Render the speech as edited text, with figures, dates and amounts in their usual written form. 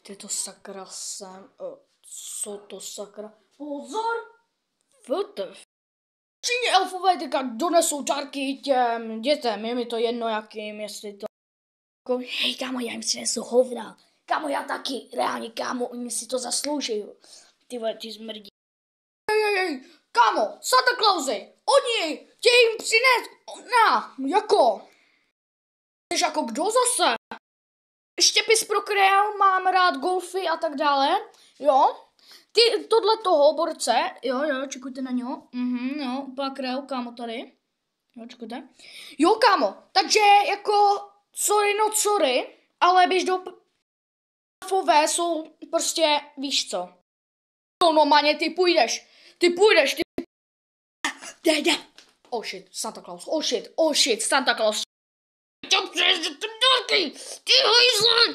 Ty to sakra sem. Co to sakra? Pozor! WTF? Všichni elfové teďka donesou čárky těm dětem. Je mi to jedno jakým, jestli to... Hej kámo, já jim přinesu hovna. Kámo, já taky. Reálně kámo, oni si to zaslouží. Ty vole, ty zmrdí. Hej, kámo, Santa Clausy, oni tě jim přines. Jako? Jsi jako kdo zase? Štěpis pro král, mám rád golfy a tak dále, jo? Ty tohle toho borce, jo, čekujte na něho, jo, úplně král, kámo tady, jo, čekujte. Jo, kámo, takže jako, sorry, ale běž do elfové jsou prostě, víš co. No, Maně, ty půjdeš, jde. Oh shit, Santa Claus, Santa Claus. Ty hojzle!